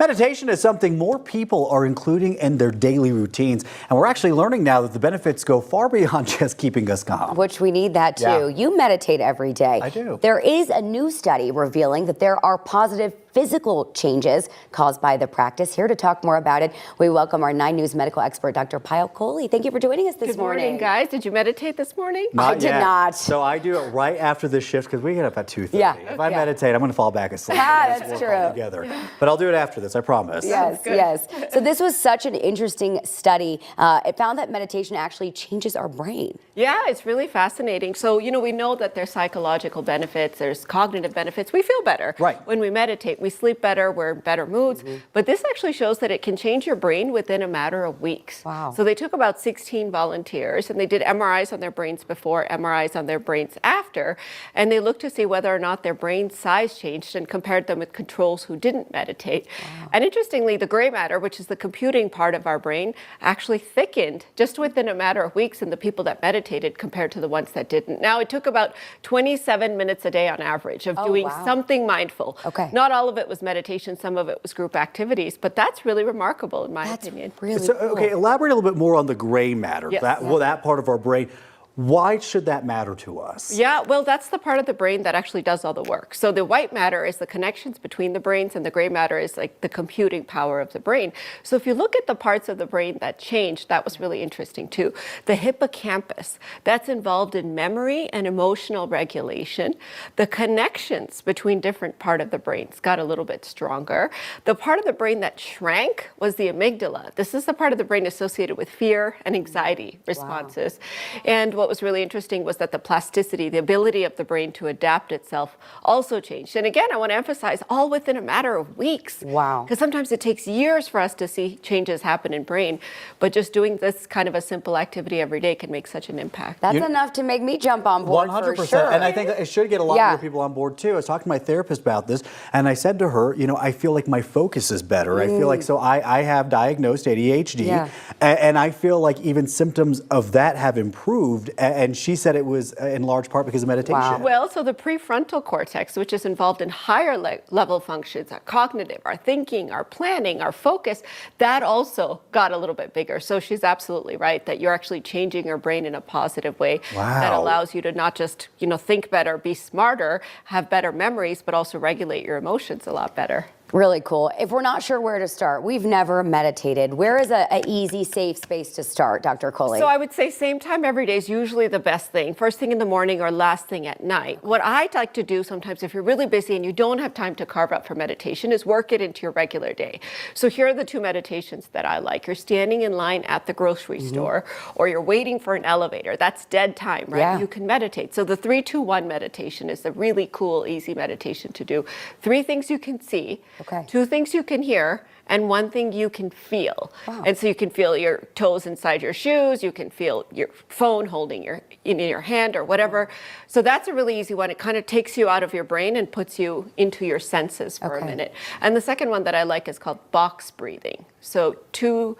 Meditation is something more people are including in their daily routines, and we're actually learning now that the benefits go far beyond just keeping us calm. Which we need that too. Yeah. You meditate every day. I do. There is a new study revealing that there are positive physical changes caused by the practice. Here to talk more about it, we welcome our 9 News medical expert, Dr. Payal Kohli. Thank you for joining us this morning. Good morning, guys. Did you meditate this morning? Not I did yet. not. So I do it right after this shift because we get up at 2:30. Yeah. If I meditate, I'm going to fall back asleep. That's true. Together. But I'll do it after this, I promise. Yes, yes. So this was such an interesting study. It found that meditation actually changes our brain. Yeah, it's really fascinating. So, we know that there's psychological benefits, there's cognitive benefits. We feel better when we meditate. We sleep better, we're in better moods. But this actually shows that it can change your brain within a matter of weeks. Wow. So they took about 16 volunteers and they did MRIs on their brains before, MRIs on their brains after, and they looked to see whether or not their brain size changed and compared them with controls who didn't meditate. Wow. And interestingly, the gray matter, which is the computing part of our brain, actually thickened just within a matter of weeks in the people that meditated compared to the ones that didn't. Now, it took about 27 minutes a day on average of doing something mindful. Okay. Not all of it was meditation, some of it was group activities, but that's really remarkable in my opinion. Really So, cool. okay, elaborate a little bit more on the gray matter, Yes. that part of our brain. Why should that matter to us? Yeah, well, that's the part of the brain that actually does all the work. So the white matter is the connections between the brains, and the gray matter is like the computing power of the brain. So if you look at the parts of the brain that changed, that was really interesting too. The hippocampus, that's involved in memory and emotional regulation. The connections between different part of the brains got a little bit stronger. The part of the brain that shrank was the amygdala. This is the part of the brain associated with fear and anxiety responses. And what was really interesting was that the plasticity, the ability of the brain to adapt itself, also changed. And again, I want to emphasize, all within a matter of weeks. Wow. Because sometimes it takes years for us to see changes happen in brain, but just doing this kind of a simple activity every day can make such an impact. That's enough to make me jump on board 100%. for sure. And I think that it should get a lot more people on board too. I was talking to my therapist about this, and I said to her, I feel like my focus is better. I feel like, so I have diagnosed ADHD, and I feel like even symptoms of that have improved. And she said it was in large part because of meditation. Wow. Well, so the prefrontal cortex, which is involved in higher level functions, our cognitive, our thinking, our planning, our focus, that also got a little bit bigger. So she's absolutely right that you're actually changing your brain in a positive way that allows you to not just, think better, be smarter, have better memories, but also regulate your emotions a lot better. Really cool. If we're not sure where to start, we've never meditated. Where is a easy, safe space to start, Dr. Kohli? So I would say same time every day is usually the best thing. First thing in the morning or last thing at night. What I like to do sometimes if you're really busy and you don't have time to carve out for meditation is work it into your regular day. So here are the 2 meditations that I like. You're standing in line at the grocery store, or you're waiting for an elevator. That's dead time, right? Yeah. You can meditate. So the 3-2-1 meditation is a really cool, easy meditation to do. 3 things you can see. Okay. 2 things you can hear, and 1 thing you can feel. Wow. And so you can feel your toes inside your shoes, you can feel your phone holding in your hand or whatever. So that's a really easy one. It kind of takes you out of your brain and puts you into your senses for a minute. And the second one that I like is called box breathing. So 4,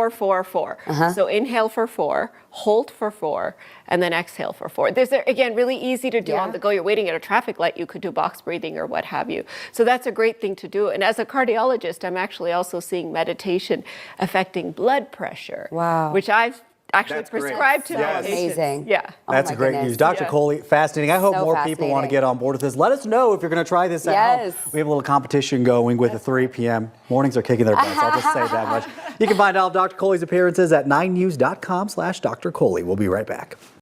4, 4. So inhale for 4, hold for 4, and then exhale for 4. This is, again, really easy to do on the go. You're waiting at a traffic light, you could do box breathing or what have you. So that's a great thing to do. And as a cardiologist, I'm actually also seeing meditation affecting blood pressure, which I've actually prescribed to That's patients. amazing. Yeah. That's my great goodness. news. Dr. Kohli, fascinating. I hope So more people want to fascinating. get on board with this. Let us know if you're going to try this at home. We have a little competition going with the 3 p.m. Mornings are kicking their butts. I'll just say that much. You can find all of Dr. Kohli's appearances at 9news.com/Dr. Kohli. We'll be right back.